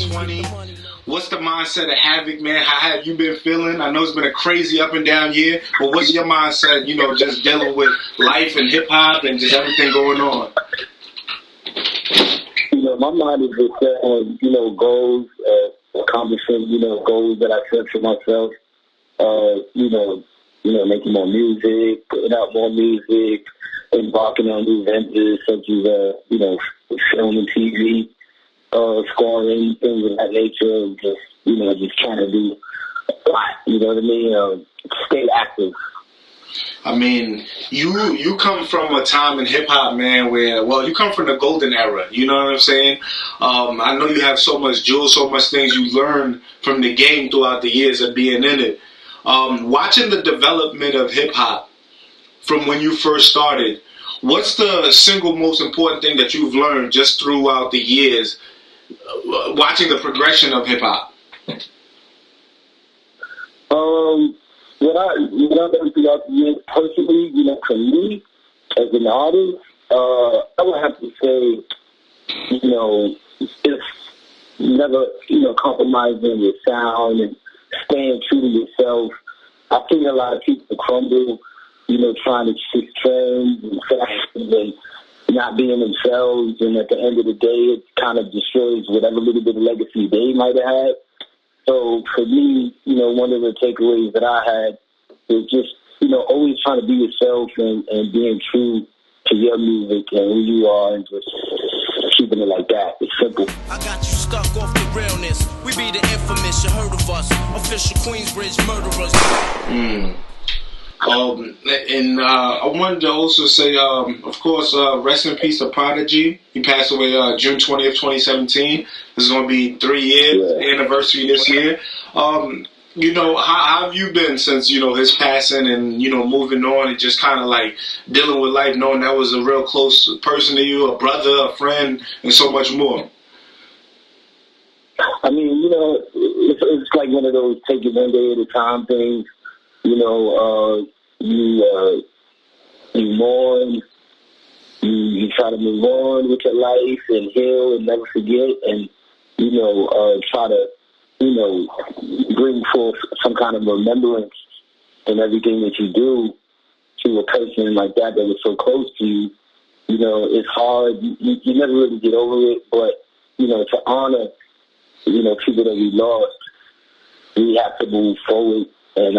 2020. What's the mindset of Havoc, man? How have you been feeling? I know it's been a crazy up and down year, but what's your mindset, just dealing with life and hip-hop and just everything going on? My mind is just set on, goals, accomplishing, goals that I set for myself. Making more music, putting out more music, embarking on new ventures such as, film and TV, scoring, things of that nature, just trying to do a lot, you know what I mean? Stay active. I mean, you come from a time in hip-hop, man, where, you come from the golden era, you know what I'm saying? I know you have so much jewels, so much things you learned from the game throughout the years of being in it. Watching the development of hip-hop from when you first started, what's the single most important thing that you've learned just throughout the years, watching the progression of hip-hop? What I learned throughout the years, personally, for me, as an artist, I would have to say, it's never, compromising your sound and staying true to yourself. I think a lot of people crumble, trying to chase trends and fashions and not being themselves. And at the end of the day, it kind of destroys whatever little bit of legacy they might have had. So for me, one of the takeaways that I had is just, always trying to be yourself and being true to your music and who you are and just keeping it like that. It's simple. I got you stuck off the realness. We be the infamous, you heard of us. Official Queensbridge murderers. And I wanted to also say, of course, rest in peace to Prodigy. He passed away June 20th, 2017. This is going to be 3 years anniversary this year. How have you been since, his passing and, moving on and just kind of like dealing with life, knowing that was a real close person to you, a brother, a friend, and so much more? I mean, it's like one of those take it one day at a time things. You mourn, you try to move on with your life and heal and never forget and, try to, bring forth some kind of remembrance in everything that you do to a person like that was so close to you. It's hard. You never really get over it, but, to honor, people that we lost, we have to move forward and,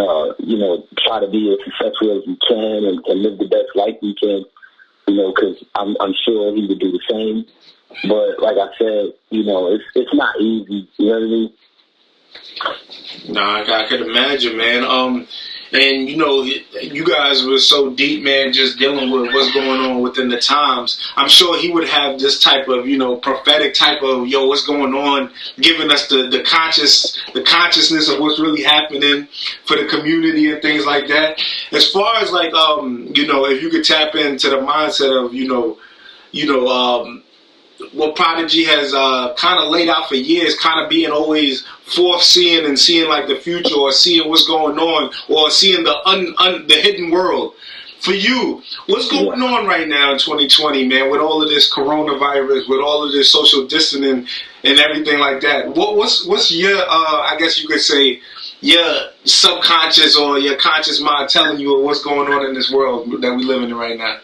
try to be as successful as we can and live the best life we can, because I'm sure he would do the same. But like I said, it's not easy, you know what I mean? Nah, I could imagine, man. And you guys were so deep, man, just dealing with what's going on within the times. I'm sure he would have this type of, prophetic type of, what's going on, giving us the consciousness of what's really happening for the community and things like that. As far as like, if you could tap into the mindset of, what Prodigy has kind of laid out for years, kind of being always forth-seeing and seeing like the future or seeing what's going on or seeing the hidden world. For you, what's going on right now in 2020, man, with all of this coronavirus, with all of this social distancing and everything like that? What's your, I guess you could say, your subconscious or your conscious mind telling you what's going on in this world that we live in right now?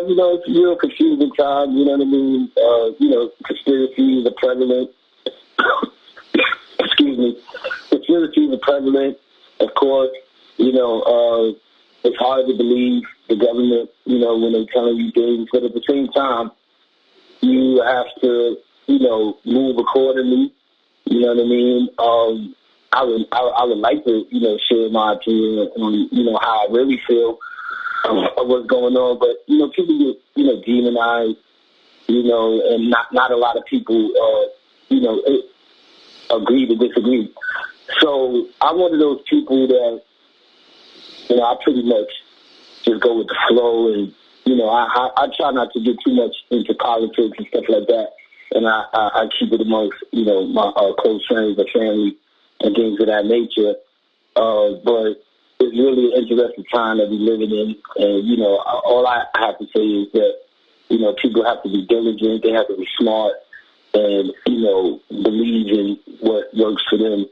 It's a real confusing time, you know what I mean? Conspiracies are prevalent. Excuse me. Conspiracies are prevalent, of course. It's hard to believe the government, when they're telling you things. But at the same time, you have to, move accordingly. You know what I mean? I would like to, share my opinion on, how I really feel. Of what's going on, but people get demonized, and not a lot of people agree to disagree. So I'm one of those people that I pretty much just go with the flow, and I try not to get too much into politics and stuff like that, and I keep it amongst my close friends and family and things of that nature. But it's really an interesting time that we're living in. And, all I have to say is that, people have to be diligent. They have to be smart. and, you know, believe in what works for them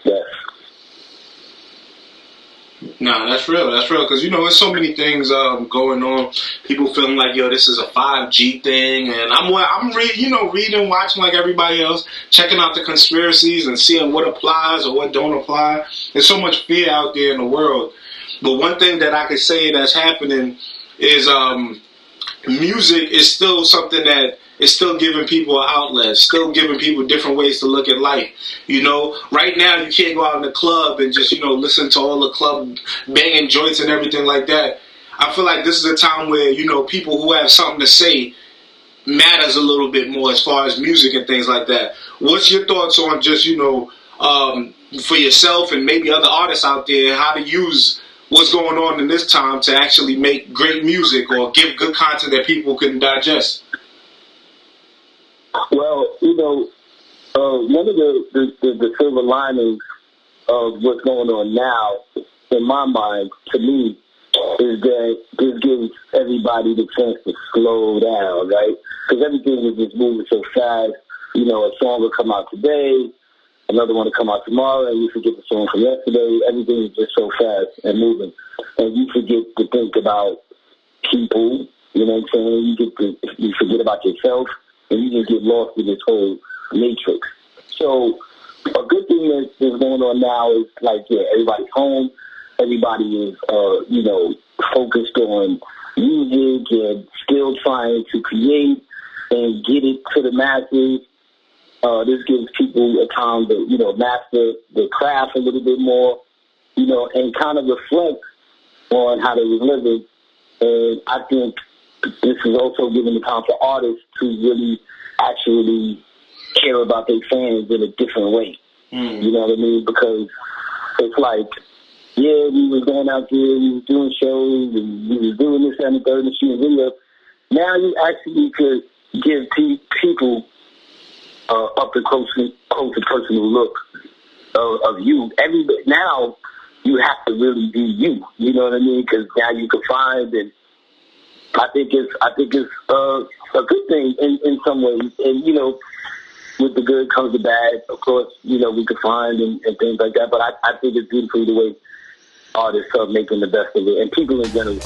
best. Nah, that's real. That's real. Because, you know, there's so many things going on. People feeling like, yo, this is a 5G thing. And I'm reading, watching like everybody else, checking out the conspiracies and seeing what applies or what don't apply. There's so much fear out there in the world. But one thing that I could say that's happening is music is still something that is still giving people an outlet, still giving people different ways to look at life. You know, right now you can't go out in the club and just, you know, listen to all the club banging joints and everything like that. I feel like this is a time where, you know, people who have something to say matters a little bit more as far as music and things like that. What's your thoughts on just, you know, for yourself and maybe other artists out there, how to use what's going on in this time to actually make great music or give good content that people can digest? Well, you know, one of the silver linings of what's going on now, in my mind, to me, is that this gives everybody the chance to slow down, right? Because everything is just moving so fast. You know, a song will come out today, another one will come out tomorrow, and you forget the song from yesterday. Everything is just so fast and moving. And you forget to think about people, you know what I'm saying? You forget about yourself, and you just get lost in this whole matrix. So a good thing that's going on now is, like, yeah, everybody's home. Everybody is, you know, focused on music and still trying to create and get it to the masses. This gives people a time to, you know, master the craft a little bit more, you know, and kind of reflect on how they was living. And I think this is also giving the time for artists to really actually care about their fans in a different way. You know what I mean? Because it's like, yeah, we was going out there, we was doing shows, and we was doing this and the third and shooting videos. Now you actually could give people up to close personal look of you. Now you have to really be you. You know what I mean? Because now you can find, and I think it's a good thing in some ways. And, you know, with the good comes the bad. Of course, you know, we can find and things like that. But I think it's beautiful the way artists are making the best of it, and people in general.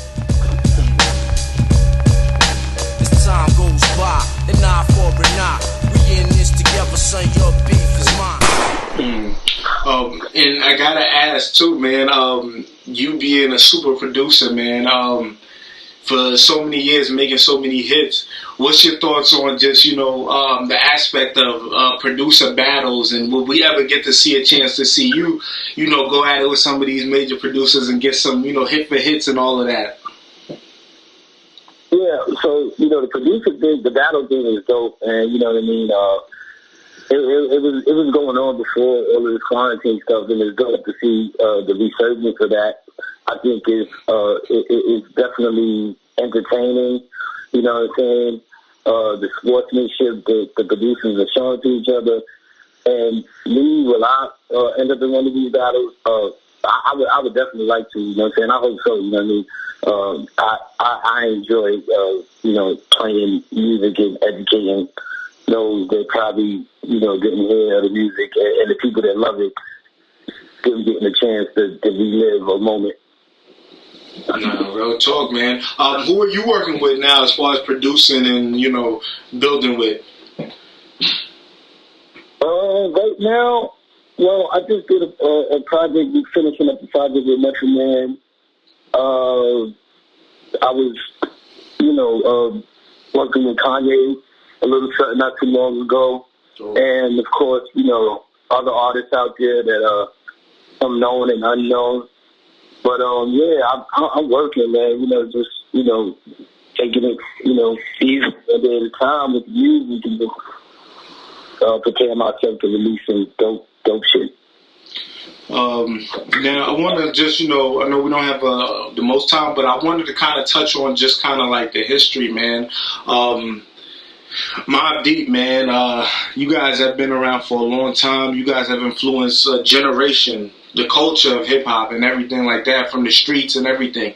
As time goes by, an eye for an eye. We in this together, son. Your beef is mine. And I gotta ask too, man. You being a super producer, man. For so many years, making so many hits. What's your thoughts on just, you know, the aspect of producer battles, and will we ever get to see a chance to see you, you know, go at it with some of these major producers and get some, you know, hit for hits and all of that? Yeah, so, you know, the producer thing, the battle thing is dope, and, you know what I mean, it was going on before all of this quarantine stuff, and it's dope to see the resurgence of that. I think it's definitely entertaining, you know what I'm saying? The sportsmanship that the producers are showing to each other. And me, will I end up in one of these battles? I would definitely like to, you know what I'm saying? I hope so, you know what I mean? I enjoy, you know, playing music and educating those that probably, you know, didn't hear the music, and the people that love it, them getting a chance to relive a moment. No, real talk, man. Who are you working with now as far as producing and, you know, building with? Right now, well, I just did a project, finishing up the project with Metro Man. I was, you know, working with Kanye a little something not too long ago. Oh. And, of course, you know, other artists out there that are unknown and unknown. But, yeah, I'm working, man, you know, just, you know, taking it, you know, easy at a time with music and just preparing myself to release some dope shit. Now, I want to just, you know, I know we don't have the most time, but I wanted to kind of touch on just kind of like the history, man. Mobb Deep, man, you guys have been around for a long time. You guys have influenced a generation, the culture of hip-hop and everything like that, from the streets and everything.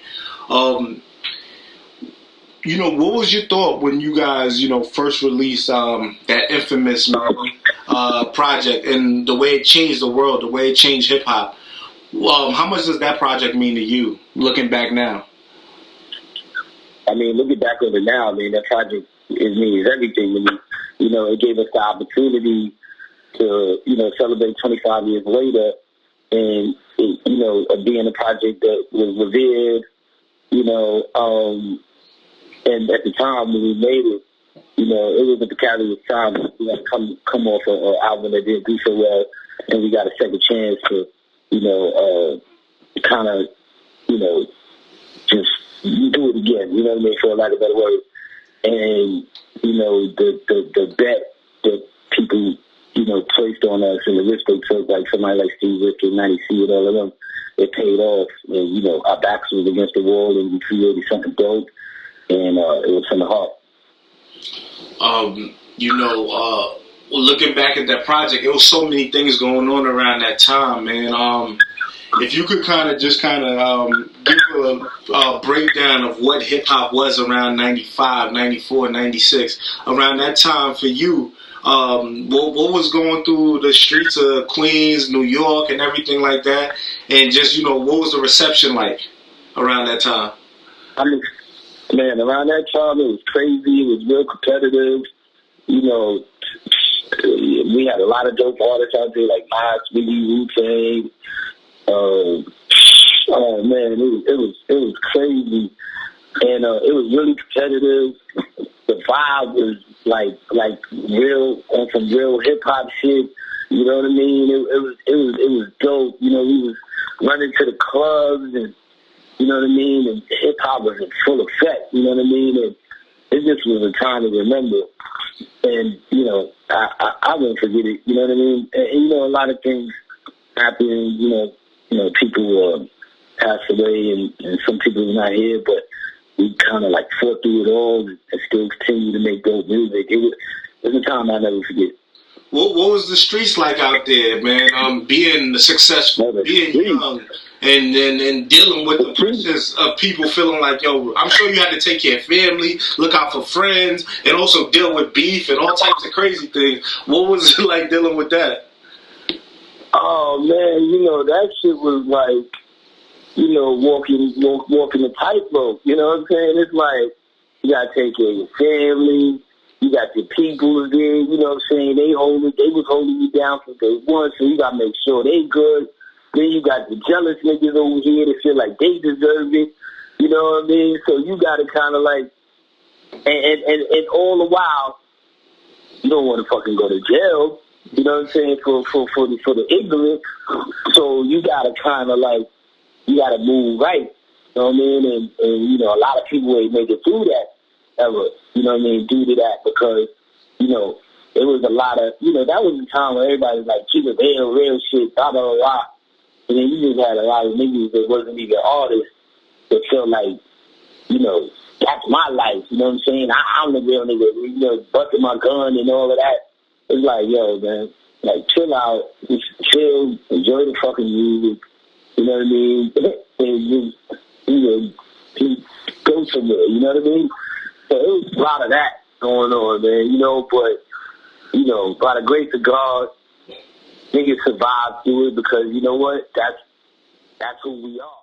You know, what was your thought when you guys, you know, first released that infamous project and the way it changed the world, the way it changed hip hop. How much does that project mean to you, looking back now? I mean, looking back over now, I mean, that project means everything to me. You know, it gave us the opportunity to, you know, celebrate 25 years later and, you know, being a project that was revered, you know, and at the time when we made it, you know, it was a precarious time. We had to come off an album that didn't do so well, and we got a second chance to, you know, kind of, you know, just do it again, you know what I mean, for lack of a better word. And, you know, the bet that people, you know, placed on us and the risk they took, like somebody like Steve Rick and 90C and all of them, it paid off. And, you know, our backs was against the wall and we created something dope. And it was from the heart. You know, looking back at that project, it was so many things going on around that time, man. If you could kind of give a breakdown of what hip-hop was around 95, 94, 96, around that time for you, what was going through the streets of Queens, New York, and everything like that, and just, you know, what was the reception like around that time? I mean, man, around that time, it was crazy. It was real competitive. You know, we had a lot of dope artists out there, like Mobb Deep, Wu-Tang. Oh man, it was crazy, and it was really competitive. The vibe was like real, on some real hip hop shit. You know what I mean? It was dope. You know, we was running to the clubs, and you know what I mean. And hip hop was in full effect. You know what I mean? And it just was a time to remember. And you know, I won't forget it. You know what I mean? And you know, a lot of things happened. You know, people passed away, and some people are not here, but we kind of like fought through it all and still continue to make dope music. It was a time I'll never forget. What was the streets like out there, man? Being successful, being young, and dealing with the pressures of people feeling like, yo, I'm sure you had to take care of family, look out for friends, and also deal with beef and all types of crazy things. What was it like dealing with that? Oh man, you know, that shit was like, you know, walking the tightrope. You know what I'm saying? It's like you gotta take care of your family. You got your people there. You know what I'm saying? They was holding you down from day one, so you gotta make sure they good. Then you got the jealous niggas over here that feel like they deserve it. You know what I mean? So you gotta kind of like, and all the while, you don't want to fucking go to jail. You know what I'm saying, for the ignorant. So you gotta kind of like, you gotta move right. You know what I mean? And you know, a lot of people ain't make it through that ever. You know what I mean? Due to that, because you know, it was a lot of, you know, that was the time where everybody was like, keep it real shit, blah blah blah. And then you just had a lot of niggas that wasn't even artists that felt like, you know, that's my life. You know what I'm saying? I'm the real nigga. You know, busting my gun and all of that. It's like, yo, man, like, chill out, just chill, enjoy the fucking music, you know what I mean? And just, you know, just go somewhere, you know what I mean? So it was a lot of that going on, man, you know, but, you know, by the grace of God, niggas survived through it because, you know what, that's who we are.